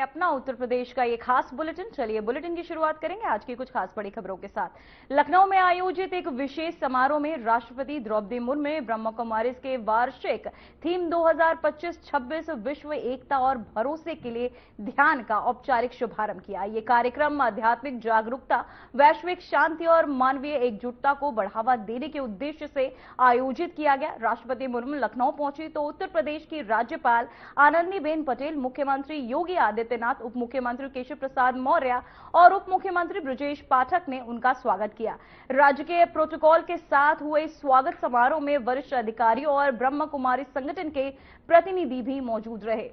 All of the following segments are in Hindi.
अपना उत्तर प्रदेश का ये खास बुलेटिन। चलिए बुलेटिन की शुरुआत करेंगे आज की कुछ खास बड़ी खबरों के साथ। लखनऊ में आयोजित एक विशेष समारोह में राष्ट्रपति द्रौपदी मुर्मू ने ब्रह्मा कुमारीज के वार्षिक थीम 2025-26 विश्व एकता और भरोसे के लिए ध्यान का औपचारिक शुभारंभ किया। ये कार्यक्रम आध्यात्मिक जागरूकता, वैश्विक शांति और मानवीय एकजुटता को बढ़ावा देने के उद्देश्य से आयोजित किया गया। राष्ट्रपति मुर्मू लखनऊ पहुंची तो उत्तर प्रदेश की राज्यपाल आनंदीबेन पटेल, मुख्यमंत्री योगी आदित्यनाथ, उप मुख्यमंत्री केशव प्रसाद मौर्य और उप मुख्यमंत्री ब्रजेश पाठक ने उनका स्वागत किया। राज्य के प्रोटोकॉल के साथ हुए स्वागत समारोह में वरिष्ठ अधिकारियों और ब्रह्मा कुमारी संगठन के प्रतिनिधि भी मौजूद रहे।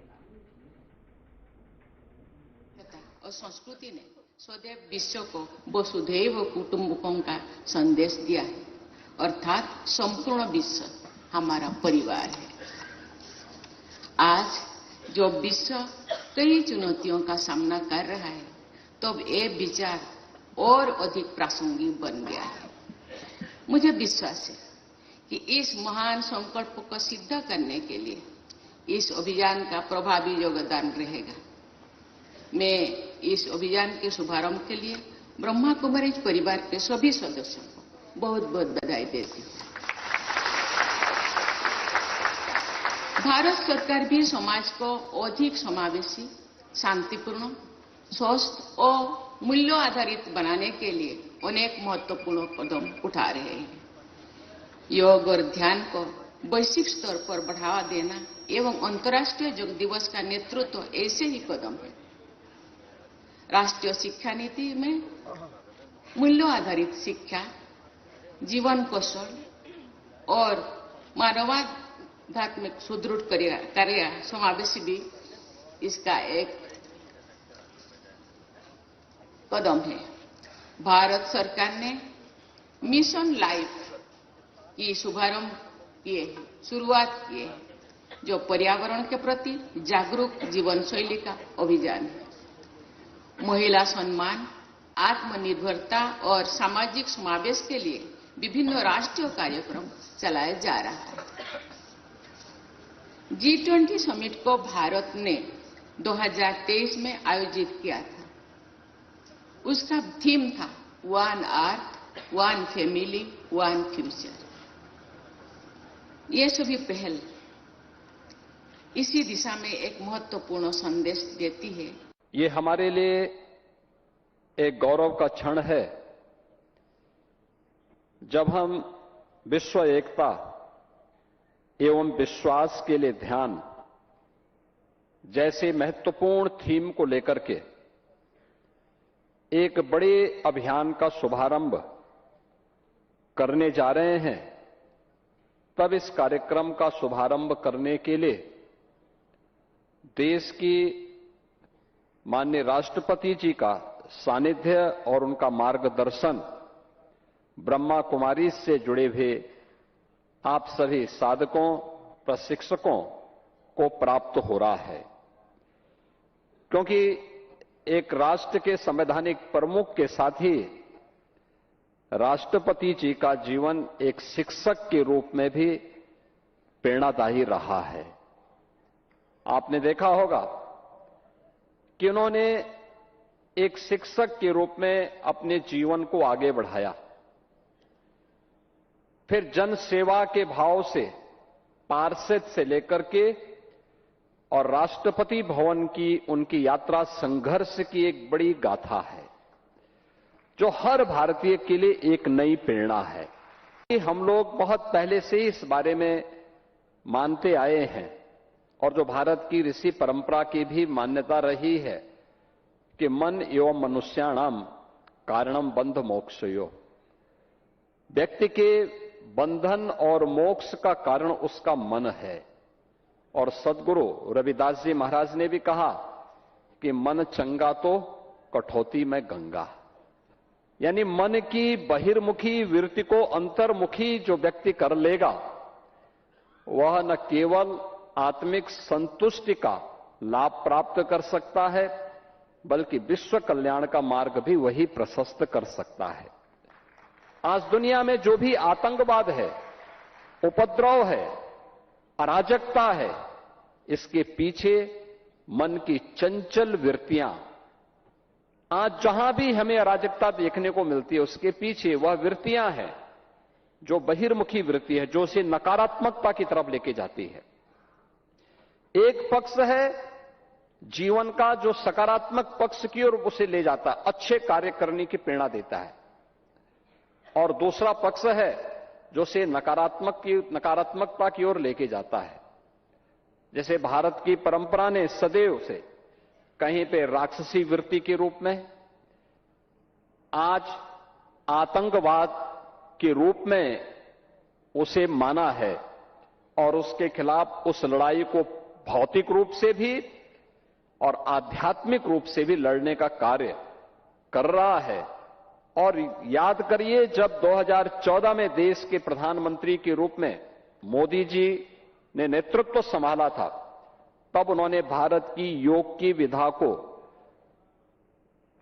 और संस्कृति ने सदैव विश्व को वसुधैव कुटुंबकम का संदेश दिया है, अर्थात संपूर्ण विश्व हमारा परिवार है। आज जो विश्व कई चुनौतियों का सामना कर रहा है, तब ये विचार और अधिक प्रासंगिक बन गया है। मुझे विश्वास है कि इस महान संकल्प को सिद्ध करने के लिए इस अभियान का प्रभावी योगदान रहेगा। मैं इस अभियान के शुभारंभ के लिए ब्रह्मा कुमारीज परिवार के सभी सदस्यों को बहुत बहुत बधाई देती हूँ। भारत सरकार भी समाज को अधिक समावेशी, शांतिपूर्ण, स्वस्थ और मूल्य आधारित बनाने के लिए अनेक महत्वपूर्ण कदम उठा रहे हैं। योग और ध्यान को वैश्विक स्तर पर बढ़ावा देना एवं अंतर्राष्ट्रीय योग दिवस का नेतृत्व ऐसे ही कदम है। राष्ट्रीय शिक्षा नीति में मूल्य आधारित शिक्षा, जीवन कौशल और मानवात्मक सुदृढ़ कार्य समावेशी भी इसका एक कदम है। भारत सरकार ने मिशन लाइफ की शुरुआत की है, जो पर्यावरण के प्रति जागरूक जीवन शैली का अभियान है। महिला सम्मान, आत्मनिर्भरता और सामाजिक समावेश के लिए विभिन्न राष्ट्रीय कार्यक्रम चलाया जा रहा है। G20 समिट को भारत ने 2023 में आयोजित किया था। उसका थीम था one earth, one family, one future. ये सभी पहल इसी दिशा में एक महत्वपूर्ण संदेश देती है। ये हमारे लिए एक गौरव का क्षण है जब हम विश्व एकता एवं विश्वास के लिए ध्यान जैसे महत्वपूर्ण थीम को लेकर के एक बड़े अभियान का शुभारंभ करने जा रहे हैं। तब इस कार्यक्रम का शुभारंभ करने के लिए देश की माननीय राष्ट्रपति जी का सानिध्य और उनका मार्गदर्शन ब्रह्मा कुमारी से जुड़े हुए आप सभी साधकों, प्रशिक्षकों को प्राप्त हो रहा है, क्योंकि एक राष्ट्र के संवैधानिक प्रमुख के साथ ही राष्ट्रपति जी का जीवन एक शिक्षक के रूप में भी प्रेरणादायी रहा है। आपने देखा होगा कि उन्होंने एक शिक्षक के रूप में अपने जीवन को आगे बढ़ाया, फिर जन सेवा के भाव से पार्षद से लेकर के और राष्ट्रपति भवन की उनकी यात्रा संघर्ष की एक बड़ी गाथा है, जो हर भारतीय के लिए एक नई प्रेरणा है। हम लोग बहुत पहले से ही इस बारे में मानते आए हैं और जो भारत की ऋषि परंपरा की भी मान्यता रही है कि मन एवं मनुष्याणाम कारणम बंध मोक्षयो, व्यक्ति के बंधन और मोक्ष का कारण उसका मन है। और सदगुरु रविदास जी महाराज ने भी कहा कि मन चंगा तो कठौती में गंगा, यानी मन की बहिर्मुखी वृत्ति को अंतर्मुखी जो व्यक्ति कर लेगा वह न केवल आत्मिक संतुष्टि का लाभ प्राप्त कर सकता है, बल्कि विश्व कल्याण का मार्ग भी वही प्रशस्त कर सकता है। आज दुनिया में जो भी आतंकवाद है, उपद्रव है, अराजकता है, इसके पीछे मन की चंचल वृत्तियां, आज जहां भी हमें अराजकता देखने को मिलती है उसके पीछे वह वृत्तियां हैं जो बहिर्मुखी वृत्ति है, जो उसे नकारात्मकता की तरफ लेके जाती है। एक पक्ष है जीवन का जो सकारात्मक पक्ष की ओर उसे ले जाता है, अच्छे कार्य करने की प्रेरणा देता है, और दूसरा पक्ष है जो उसे नकारात्मकता की ओर लेके जाता है। जैसे भारत की परंपरा ने सदैव से कहीं पे राक्षसी वृत्ति के रूप में, आज आतंकवाद के रूप में उसे माना है, और उसके खिलाफ उस लड़ाई को भौतिक रूप से भी और आध्यात्मिक रूप से भी लड़ने का कार्य कर रहा है। और याद करिए, जब 2014 में देश के प्रधानमंत्री के रूप में मोदी जी ने नेतृत्व संभाला था, तब उन्होंने भारत की योग की विधा को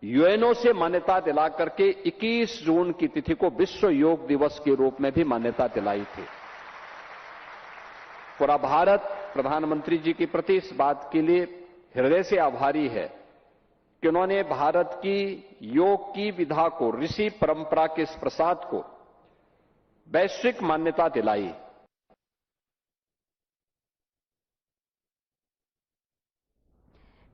यूएनओ से मान्यता दिला करके 21 जून की तिथि को विश्व योग दिवस के रूप में भी मान्यता दिलाई थी। पूरा भारत प्रधानमंत्री जी के प्रति इस बात के लिए हृदय से आभारी है कि उन्होंने भारत की योग की विधा को, ऋषि परंपरा के इस प्रसाद को वैश्विक मान्यता दिलाई।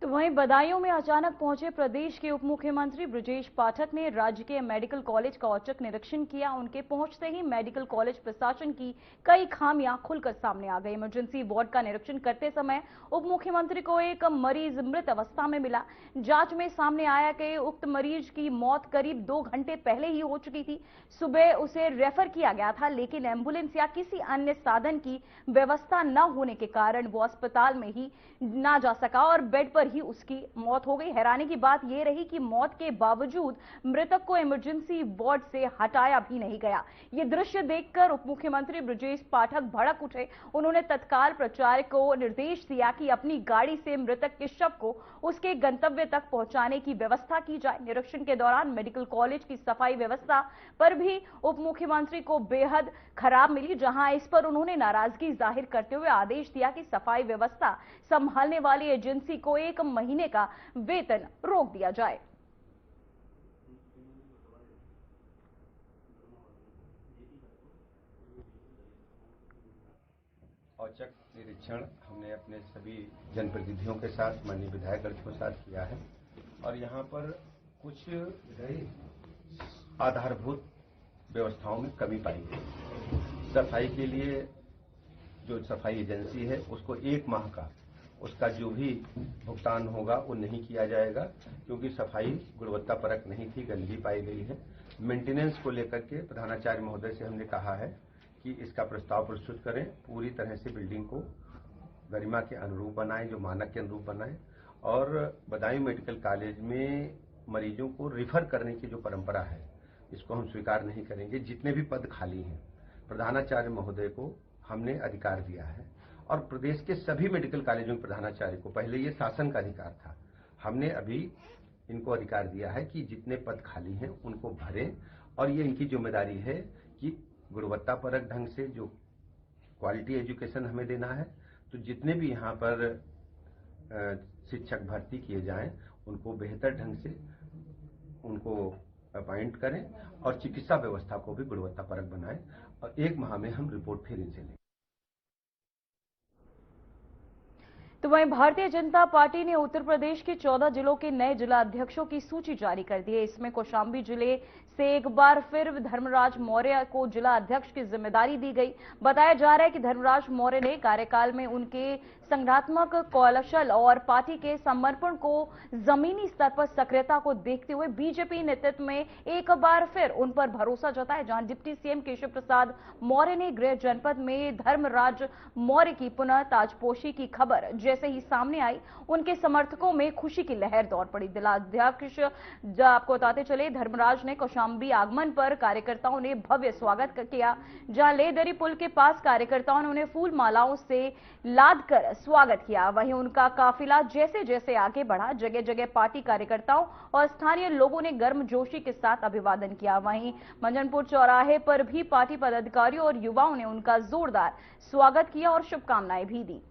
तो वहीं बदायूं में अचानक पहुंचे प्रदेश के उप मुख्यमंत्री बृजेश पाठक ने राज्य के मेडिकल कॉलेज का औचक निरीक्षण किया। उनके पहुंचते ही मेडिकल कॉलेज प्रशासन की कई खामियां खुलकर सामने आ गई। इमरजेंसी वार्ड का निरीक्षण करते समय उप मुख्यमंत्री को एक मरीज मृत अवस्था में मिला। जांच में सामने आया कि उक्त मरीज की मौत करीब 2 घंटे पहले ही हो चुकी थी। सुबह उसे रेफर किया गया था, लेकिन एम्बुलेंस या किसी अन्य साधन की व्यवस्था न होने के कारण वो अस्पताल में ही ना जा सका और बेड पर ही उसकी मौत हो गई। हैरानी की बात यह रही कि मौत के बावजूद मृतक को इमरजेंसी वार्ड से हटाया भी नहीं गया। ये दृश्य देखकर उप मुख्यमंत्री बृजेश पाठक भड़क उठे। उन्होंने तत्काल प्राचार्य को निर्देश दिया कि अपनी गाड़ी से मृतक के शव को उसके गंतव्य तक पहुंचाने की व्यवस्था की जाए। निरीक्षण के दौरान मेडिकल कॉलेज की सफाई व्यवस्था पर भी उप मुख्यमंत्री को बेहद खराब मिली, जहां इस पर उन्होंने नाराजगी जाहिर करते हुए आदेश दिया कि सफाई व्यवस्था संभालने वाली एजेंसी को 1 महीने का वेतन रोक दिया जाए। औचक निरीक्षण हमने अपने सभी जनप्रतिनिधियों के साथ, माननीय विधायकगण के साथ किया है, और यहाँ पर कुछ आधारभूत व्यवस्थाओं में कमी पाई गई। सफाई के लिए जो सफाई एजेंसी है उसको 1 माह का उसका जो भी भुगतान होगा वो नहीं किया जाएगा, क्योंकि सफाई गुणवत्तापरक नहीं थी, गंदगी पाई गई है। मेंटेनेंस को लेकर के प्रधानाचार्य महोदय से हमने कहा है कि इसका प्रस्ताव प्रस्तुत करें, पूरी तरह से बिल्डिंग को गरिमा के अनुरूप बनाएं, जो मानक के अनुरूप बनाएं। और बदायूं मेडिकल कॉलेज में मरीजों को रिफर करने की जो परंपरा है, इसको हम स्वीकार नहीं करेंगे। जितने भी पद खाली हैं, प्रधानाचार्य महोदय को हमने अधिकार दिया है, और प्रदेश के सभी मेडिकल कॉलेजों के प्रधानाचार्य को, पहले ये शासन का अधिकार था, हमने अभी इनको अधिकार दिया है कि जितने पद खाली हैं उनको भरें, और ये इनकी जिम्मेदारी है कि गुणवत्तापरक ढंग से जो क्वालिटी एजुकेशन हमें देना है, तो जितने भी यहाँ पर शिक्षक भर्ती किए जाएं उनको बेहतर ढंग से उनको अपॉइंट करें, और चिकित्सा व्यवस्था को भी गुणवत्तापरक बनाएं, और 1 माह में हम रिपोर्ट फिर इनसे लें। तो वहीं भारतीय जनता पार्टी ने उत्तर प्रदेश के 14 जिलों के नए जिला अध्यक्षों की सूची जारी कर दी है। इसमें कौशांबी जिले से एक बार फिर धर्मराज मौर्य को जिला अध्यक्ष की जिम्मेदारी दी गई। बताया जा रहा है कि धर्मराज मौर्य ने कार्यकाल में उनके संगठनात्मक कौशल और पार्टी के समर्पण को जमीनी स्तर पर सक्रियता को देखते हुए बीजेपी नेतृत्व में एक बार फिर उन पर भरोसा जताया, जहां डिप्टी सीएम केशव प्रसाद मौर्य ने गृह जनपद में धर्मराज मौर्य की पुनः ताजपोशी की खबर जैसे ही सामने आई, उनके समर्थकों में खुशी की लहर दौड़ पड़ी। जिलाध्यक्ष आपको बताते चले, धर्मराज ने कौशांबी आगमन पर कार्यकर्ताओं ने भव्य स्वागत किया, जहां लेदरी पुल के पास कार्यकर्ताओं ने उन्हें फूल मालाओं से लाद कर स्वागत किया। वहीं उनका काफिला जैसे जैसे आगे बढ़ा, जगह जगह पार्टी कार्यकर्ताओं और स्थानीय लोगों ने गर्मजोशी के साथ अभिवादन किया। वहीं मंजनपुर चौराहे पर भी पार्टी पदाधिकारियों और युवाओं ने उनका जोरदार स्वागत किया और शुभकामनाएं भी दी।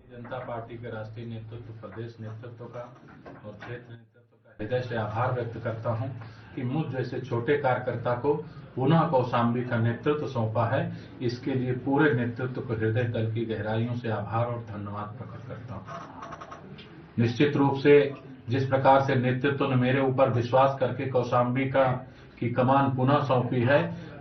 जनता पार्टी के राष्ट्रीय नेतृत्व, प्रदेश नेतृत्व का और क्षेत्र नेतृत्व का हृदय से आभार व्यक्त करता हूं कि मुझ जैसे छोटे कार्यकर्ता को पुनः कौशाम्बी का नेतृत्व सौंपा है। इसके लिए पूरे नेतृत्व को हृदय तल की गहराइयों से आभार और धन्यवाद प्रकट करता हूं। निश्चित रूप से जिस प्रकार से नेतृत्व ने मेरे ऊपर विश्वास करके कौशाम्बी की कमान पुनः सौंपी है,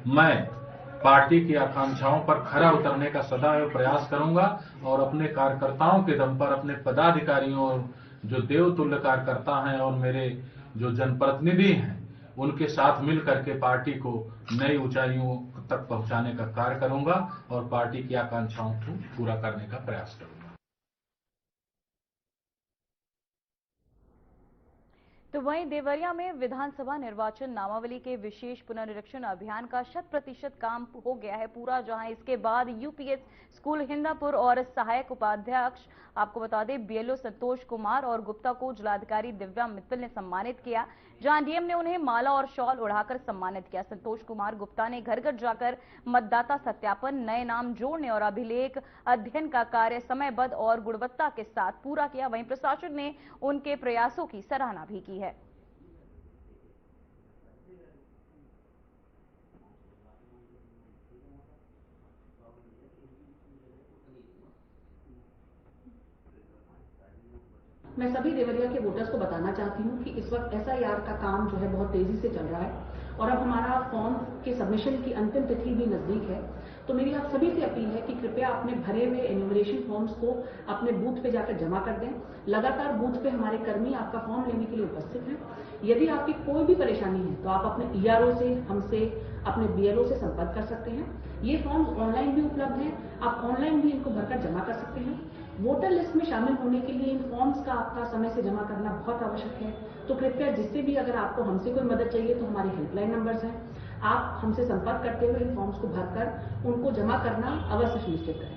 मैं पार्टी की आकांक्षाओं पर खरा उतरने का सदैव प्रयास करूंगा और अपने कार्यकर्ताओं के दम पर, अपने पदाधिकारियों और जो देवतुल्य कार्यकर्ता हैं और मेरे जो जनप्रतिनिधि हैं, उनके साथ मिल करके पार्टी को नई ऊंचाइयों तक पहुंचाने का कार्य करूंगा और पार्टी की आकांक्षाओं को पूरा करने का प्रयास करूंगा। तो वहीं देवरिया में विधानसभा निर्वाचन नामावली के विशेष पुनरीक्षण अभियान का 100% काम हो गया है पूरा, जहां इसके बाद यूपीएस स्कूल हिंदापुर और सहायक उपाध्यक्ष, आपको बता दें बीएलओ संतोष कुमार और गुप्ता को जिलाधिकारी दिव्या मित्तल ने सम्मानित किया, जहां डीएम ने उन्हें माला और शॉल उड़ाकर सम्मानित किया। संतोष कुमार गुप्ता ने घर घर जाकर मतदाता सत्यापन, नए नाम जोड़ने और अभिलेख अध्ययन का कार्य समयबद्ध और गुणवत्ता के साथ पूरा किया। वहीं प्रशासन ने उनके प्रयासों की सराहना भी की है। मैं सभी देवरिया के वोटर्स को बताना चाहती हूं कि इस वक्त एसआईआर का काम जो है बहुत तेजी से चल रहा है और अब हमारा फॉर्म के सबमिशन की अंतिम तिथि भी नजदीक है। तो मेरी आप सभी से अपील है कि कृपया अपने भरे हुए एन्यूमरेशन फॉर्म्स को अपने बूथ पे जाकर जमा कर दें। लगातार बूथ पे हमारे कर्मी आपका फॉर्म लेने के लिए उपस्थित हैं। यदि आपकी कोई भी परेशानी है तो आप अपने ईआरओ से, हमसे, अपने बीएलओ से संपर्क कर सकते हैं। ये फॉर्म्स ऑनलाइन भी उपलब्ध हैं, आप ऑनलाइन भी इनको भरकर जमा कर सकते हैं। वोटर लिस्ट में शामिल होने के लिए इन फॉर्म्स का आपका समय से जमा करना बहुत आवश्यक है। तो कृपया जिससे भी अगर आपको हमसे कोई मदद चाहिए तो हमारे हेल्पलाइन नंबर्स हैं, आप हमसे संपर्क करते हुए इन फॉर्म्स को भरकर उनको जमा करना अवश्य सुनिश्चित करें।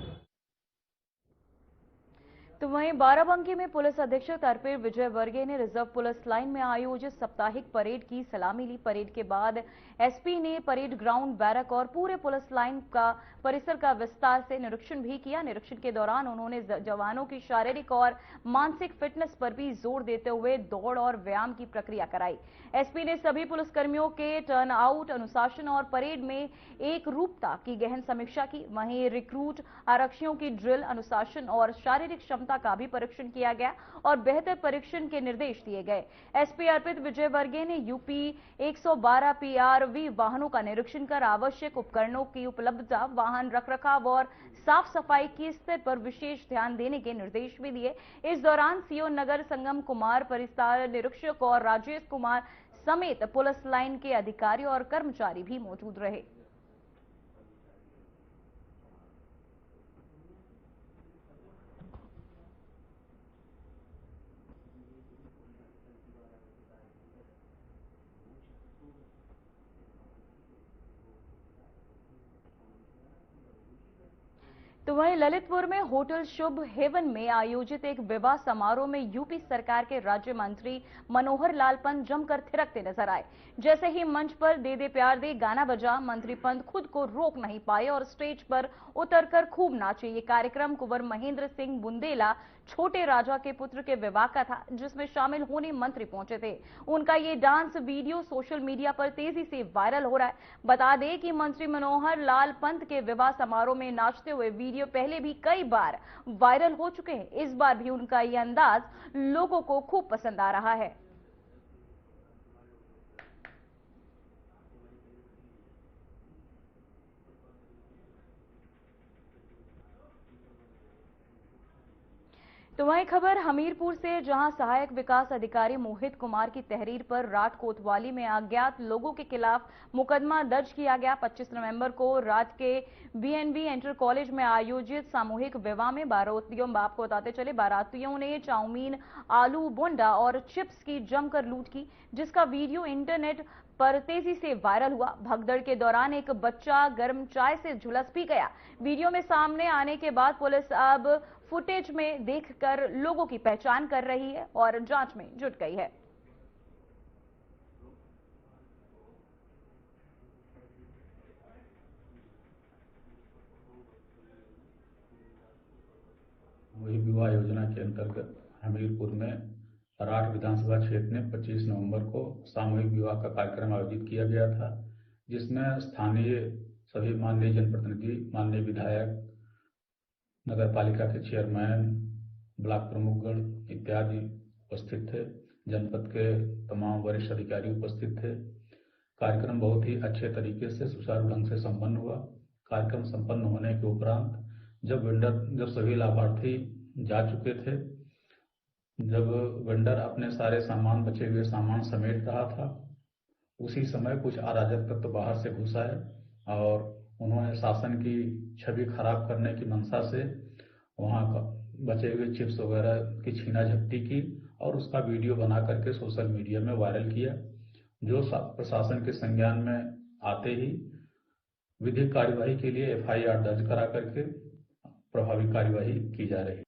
तो वहीं बाराबंकी में पुलिस अधीक्षक अर्पित विजयवर्गीय ने रिजर्व पुलिस लाइन में आयोजित साप्ताहिक परेड की सलामी ली। परेड के बाद एसपी ने परेड ग्राउंड, बैरक और पूरे पुलिस लाइन का परिसर का विस्तार से निरीक्षण भी किया। निरीक्षण के दौरान उन्होंने जवानों की शारीरिक और मानसिक फिटनेस पर भी जोर देते हुए दौड़ और व्यायाम की प्रक्रिया कराई। एसपी ने सभी पुलिसकर्मियों के टर्न आउट, अनुशासन और परेड में एक रूपता की गहन समीक्षा की। वहीं रिक्रूट आरक्षियों की ड्रिल, अनुशासन और शारीरिक क्षमता का भी परीक्षण किया गया और बेहतर परीक्षण के निर्देश दिए गए। एसपी अर्पित विजयवर्गीय ने यूपी 112 पीआरवी वाहनों का निरीक्षण कर आवश्यक उपकरणों की उपलब्धता, वाहन रखरखाव और साफ सफाई की स्थिति पर विशेष ध्यान देने के निर्देश भी दिए। इस दौरान सीओ नगर संगम कुमार, परिसर निरीक्षक और राजेश कुमार समेत पुलिस लाइन के अधिकारी और कर्मचारी भी मौजूद रहे। तो वहीं ललितपुर में होटल शुभ हेवन में आयोजित एक विवाह समारोह में यूपी सरकार के राज्य मंत्री मनोहर लाल पंत जमकर थिरकते नजर आए। जैसे ही मंच पर दे दे प्यार दे गाना बजा, मंत्री पंत खुद को रोक नहीं पाए और स्टेज पर उतरकर खूब नाचे। ये कार्यक्रम कुंवर महेंद्र सिंह बुंदेला, छोटे राजा के पुत्र के विवाह का था, जिसमें शामिल होने मंत्री पहुंचे थे। उनका ये डांस वीडियो सोशल मीडिया पर तेजी से वायरल हो रहा है। बता दें कि मंत्री मनोहर लाल पंत के विवाह समारोह में नाचते हुए वीडियो पहले भी कई बार वायरल हो चुके हैं। इस बार भी उनका ये अंदाज लोगों को खूब पसंद आ रहा है। तो वहीं खबर हमीरपुर से, जहां सहायक विकास अधिकारी मोहित कुमार की तहरीर पर राट कोतवाली में अज्ञात लोगों के खिलाफ मुकदमा दर्ज किया गया। 25 नवंबर को रात के बीएनबी इंटर कॉलेज में आयोजित सामूहिक विवाह में बारातियों, आपको बताते चले, बारातियों ने चाउमीन, आलू बोंडा और चिप्स की जमकर लूट की, जिसका वीडियो इंटरनेट पर तेजी से वायरल हुआ। भगदड़ के दौरान एक बच्चा गर्म चाय से झुलस भी गया। वीडियो में सामने आने के बाद पुलिस अब फुटेज में देखकर लोगों की पहचान कर रही है और जांच में जुट गई है। वही विवाह योजना के अंतर्गत हमीरपुर में राठ विधानसभा क्षेत्र में 25 नवंबर को सामूहिक विवाह का कार्यक्रम आयोजित किया गया था, जिसमें स्थानीय सभी माननीय जनप्रतिनिधि, माननीय विधायक, नगर पालिका के चेयरमैन, ब्लॉक प्रमुखगण इत्यादि उपस्थित थे। जनपद के तमाम वरिष्ठ अधिकारी उपस्थित थे। कार्यक्रम बहुत ही अच्छे तरीके से सुचारू ढंग से संपन्न हुआ। कार्यक्रम संपन्न होने के उपरांत जब सभी लाभार्थी जा चुके थे, जब वेंडर अपने सारे सामान, बचे हुए सामान समेट रहा था, उसी समय कुछ अराजक तत्व बाहर से घुस आए और उन्होंने शासन की छवि खराब करने की मंशा से वहां बचे हुए चिप्स वगैरह की छीना झपटी की और उसका वीडियो बना करके सोशल मीडिया में वायरल किया, जो प्रशासन के संज्ञान में आते ही विधिक कार्यवाही के लिए FIR दर्ज करा करके प्रभावी कार्यवाही की जा रही है।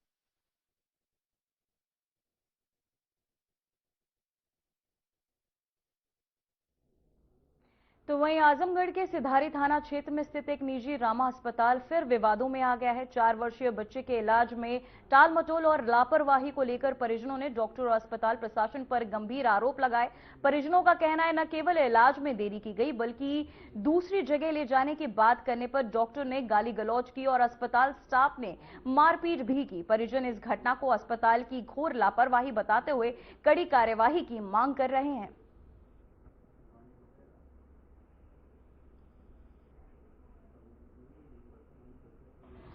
तो वहीं आजमगढ़ के सिधारी थाना क्षेत्र में स्थित एक निजी रामा अस्पताल फिर विवादों में आ गया है। 4 वर्षीय बच्चे के इलाज में टाल मटोल और लापरवाही को लेकर परिजनों ने डॉक्टर और अस्पताल प्रशासन पर गंभीर आरोप लगाए। परिजनों का कहना है न केवल इलाज में देरी की गई, बल्कि दूसरी जगह ले जाने की बात करने पर डॉक्टर ने गाली गलौज की और अस्पताल स्टाफ ने मारपीट भी की। परिजन इस घटना को अस्पताल की घोर लापरवाही बताते हुए कड़ी कार्यवाही की मांग कर रहे हैं।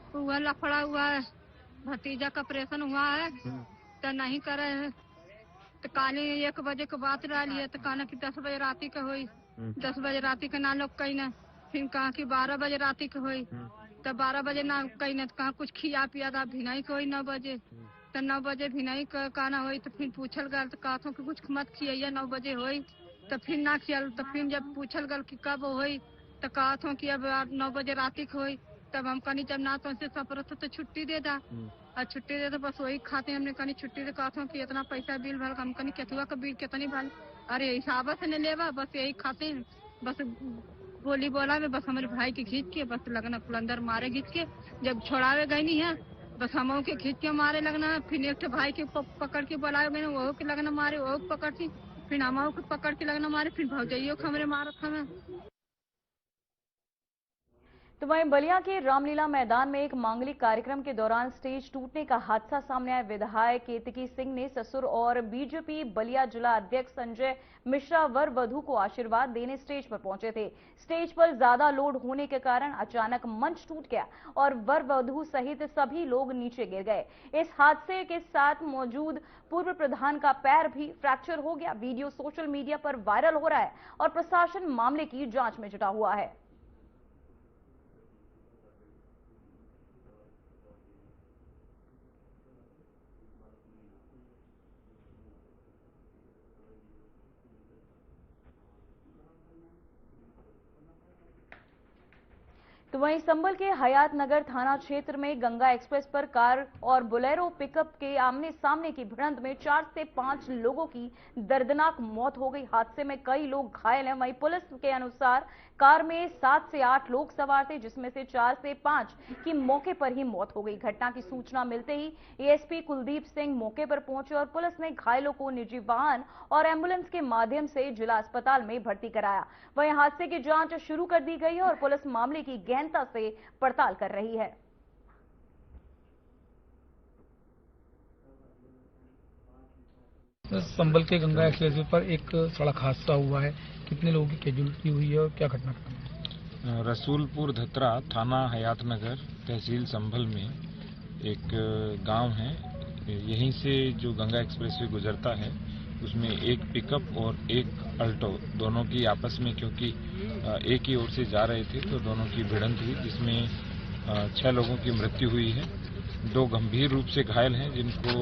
हुआ लफड़ा हुआ है, भतीजा का ऑपरेशन हुआ है तो नहीं करे है, तो काले 1 बजे के बात रही है, तो कहना कि 10 बजे राती के हुई, 10 बजे राती के ना लोग कही ना, फिर कहा कि 12 बजे राती के हुई, तो 12 बजे ना कही ना, तो कहा कुछ खिया पिया था भी नहीं कोई 9 बजे, तो 9 बजे भी नहीं कहना हुई, तो फिर पूछल गल तो कहता कि कुछ मत खिया 9 बजे हुई, तो फिर ना खियल, तो फिर जब पूछल गल कि कब हुई, तो कहता कि अब 9 बजे राती के हुई। तब हम कहीं जब ना तो उनसे सफरत तो छुट्टी दे दा, और छुट्टी दे तो बस वही खाते हमने कहीं छुट्टी दे कहता कि इतना पैसा बिल भर, हम कहीं केतुआ का बिल कितनी भर, अरे हिसाब से नहीं लेवा, बस यही खाते हैं, बस बोली बोला में बस हमारे भाई के खींच के बस लगना पुलंदर मारे खींच के, जब छोड़ावे गई नहीं है बस हम के खींच के मारे लगना, फिर एक भाई के पकड़ के बुलाए मैंने, वो के लगना मारे, वो पकड़ के फिर हम के पकड़ के लगना मारे, फिर भौजाइयों को हमारे मारत हमें। तो वहीं बलिया के रामलीला मैदान में एक मांगलिक कार्यक्रम के दौरान स्टेज टूटने का हादसा सामने आया। विधायक केतकी सिंह ने ससुर और बीजेपी बलिया जिला अध्यक्ष संजय मिश्रा वर वधू को आशीर्वाद देने स्टेज पर पहुंचे थे। स्टेज पर ज्यादा लोड होने के कारण अचानक मंच टूट गया और वर वधू सहित सभी लोग नीचे गिर गए। इस हादसे के साथ मौजूद पूर्व प्रधान का पैर भी फ्रैक्चर हो गया। वीडियो सोशल मीडिया पर वायरल हो रहा है और प्रशासन मामले की जांच में जुटा हुआ है। तो वहीं संभल के हयात नगर थाना क्षेत्र में गंगा एक्सप्रेस पर कार और बोलेरो पिकअप के आमने सामने की भिड़ंत में 4 से 5 लोगों की दर्दनाक मौत हो गई। हादसे में कई लोग घायल हैं। वहीं पुलिस के अनुसार कार में 7 से 8 लोग सवार थे, जिसमें से 4 से 5 की मौके पर ही मौत हो गई। घटना की सूचना मिलते ही एएसपी कुलदीप सिंह मौके पर पहुंचे और पुलिस ने घायलों को निजी वाहन और एम्बुलेंस के माध्यम से जिला अस्पताल में भर्ती कराया। वहीं हादसे की जांच शुरू कर दी गई है और पुलिस मामले की गहनता से पड़ताल कर रही है। संभल के गंगा एक्सप्रेस पर एक सड़क हादसा हुआ है, कितने लोगों की कैजुअलिटी हुई है और क्या घटना? रसूलपुर धतरा थाना हयात नगर तहसील संभल में एक गांव है, यहीं से जो गंगा एक्सप्रेस वे गुजरता है उसमें एक पिकअप और एक अल्टो दोनों की आपस में, क्योंकि एक ही ओर से जा रहे थे तो दोनों की भिड़ंत हुई, जिसमें 6 लोगों की मृत्यु हुई है। 2 गंभीर रूप से घायल हैं जिनको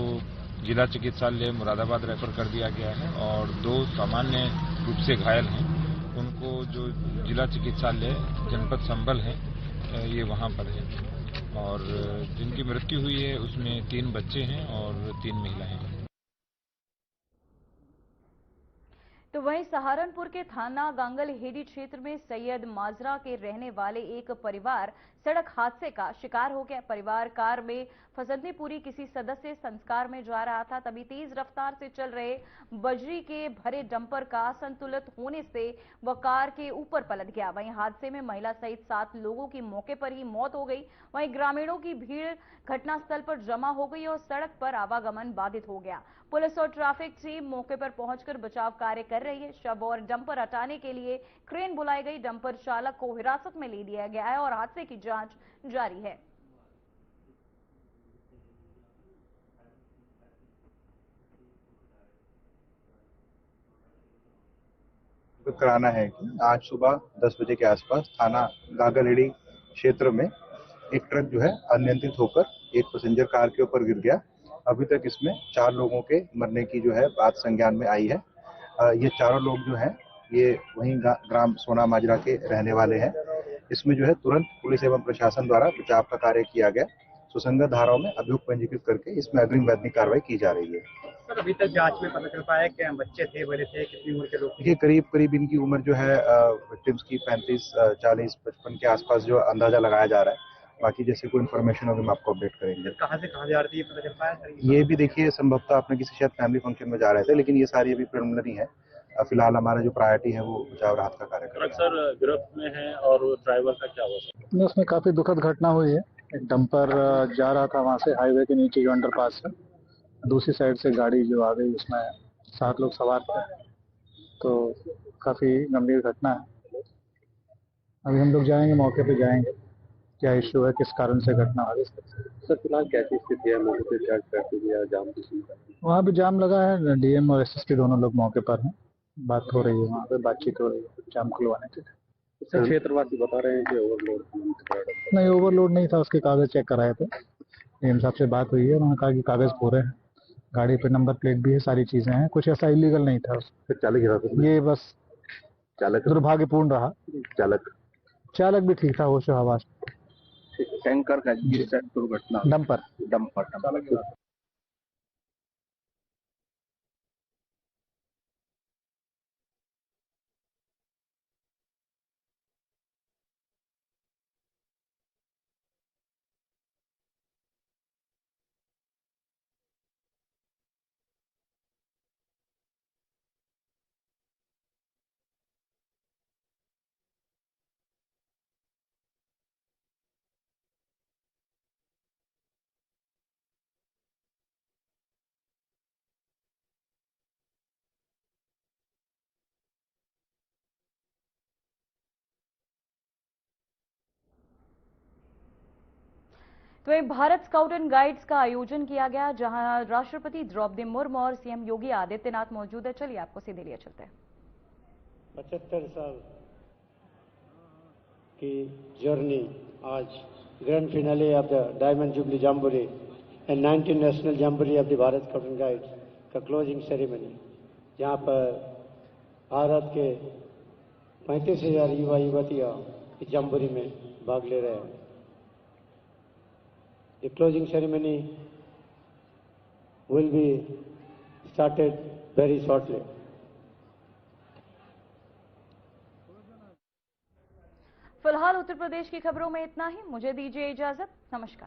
जिला चिकित्सालय मुरादाबाद रेफर कर दिया गया है और 2 सामान्य रूप से घायल हैं, उनको जो जिला चिकित्सालय जनपद संभल है ये वहाँ पर है, और जिनकी मृत्यु हुई है उसमें 3 बच्चे हैं और 3 महिलाएं हैं। तो वहीं सहारनपुर के थाना गांगल हेडी क्षेत्र में सैयद माजरा के रहने वाले एक परिवार सड़क हादसे का शिकार हो गया। परिवार कार में फसंतीपुरी किसी सदस्य संस्कार में जा रहा था, तभी तेज रफ्तार से चल रहे बजरी के भरे डंपर का असंतुलित होने से वह कार के ऊपर पलट गया। वहीं हादसे में महिला सहित 7 लोगों की मौके पर ही मौत हो गई। वहीं ग्रामीणों की भीड़ घटनास्थल पर जमा हो गई और सड़क पर आवागमन बाधित हो गया। पुलिस और ट्रैफिक टीम मौके पर पहुंचकर बचाव कार्य कर रही है। शव और डंपर हटाने के लिए क्रेन बुलाई गई। डंपर चालक को हिरासत में ले लिया गया है और हादसे की जांच जारी है। कराना है कि आज सुबह 10 बजे के आसपास थाना गागलहेड़ी क्षेत्र में एक ट्रक जो है अनियंत्रित होकर एक पैसेंजर कार के ऊपर गिर गया। अभी तक इसमें 4 लोगों के मरने की जो है बात संज्ञान में आई है। ये चारों लोग जो हैं ये वहीं ग्राम सोना माजरा के रहने वाले हैं। इसमें जो है तुरंत पुलिस एवं प्रशासन द्वारा बचाव का कार्य किया गया। सुसंगत धाराओं में अभियोग पंजीकृत करके इसमें अग्रिम वैधानिक कार्रवाई की जा रही है। सर, अभी तक जांच में पता चल पाया कि बच्चे थे, बड़े थे, कितनी उम्र के लोग थे? ये करीब इनकी उम्र जो है विक्टिम्स की 35, 40, 55 के आसपास जो अंदाजा लगाया जा रहा है। बाकी जैसे कोई इन्फॉर्मेशन होगी हम आपको अपडेट करेंगे। कहाँ से कहाँ जा रही थी, ये पता चल पाया सर? ये भी देखिए संभवतः अपने किसी शायद फैमिली फंक्शन में जा रहे थे, लेकिन ये सारी अभी प्रिलिमिनरी है। फिलहाल हमारा जो प्रायोरिटी है वो बचाव राहत का कार्य कर रहा है। सर गिरफ्त में है और ड्राइवर का क्या हुआ? उसमें काफी दुखद घटना हुई है। एक डंपर जा रहा था वहां से हाईवे के नीचे जो अंडरपास है, दूसरी साइड से गाड़ी जो आ गई, उसमें 7 लोग सवार थे। तो काफी गंभीर घटना है। अभी हम लोग जाएंगे, मौके पे जाएंगे, क्या इश्यू है, किस कारण से घटना हुई। सर फिलहाल कैसी स्थिति है? लोगों पे क्या ट्रैफिक या जाम की? वहाँ भी जाम लगा है। डीएम और एसएसपी दोनों लोग मौके पर हैं। बात हो रही है, वहाँ पे बातचीत हो रही है जाम खुलवाने के लिए। सर क्षेत्रवासी बता रहे हैं कि ओवरलोड नहीं, ओवरलोड नहीं था, उसके कागज चेक कराए थे। डीएम साहब से बात हुई है, उन्होंने कहा कि कागज पूरे हैं, गाड़ी पे नंबर प्लेट भी है, सारी चीजें हैं, कुछ ऐसा इलीगल नहीं था। ये बस चालक दुर्भाग्यपूर्ण रहा। चालक भी ठीक था, होश हवास। टैंकर का दुर्घटना, डंपर। तो वहीं भारत स्काउट एंड गाइड्स का आयोजन किया गया, जहां राष्ट्रपति द्रौपदी मुर्मू और सीएम योगी आदित्यनाथ मौजूद है। चलिए आपको सीधे लिए चलते हैं। 75 साल की जर्नी, आज grand finale of the diamond jubilee jamboree and 19 national jamboree of the Bharat scout and guides का क्लोजिंग सेरेमनी, जहां पर भारत के 35,000 युवा युवतियां इस जैम्बोरी में भाग ले रहे हैं। The closing ceremony will be started very shortly. फिलहाल उत्तर प्रदेश की खबरों में इतना ही। मुझे दीजिए इजाजत। नमस्कार।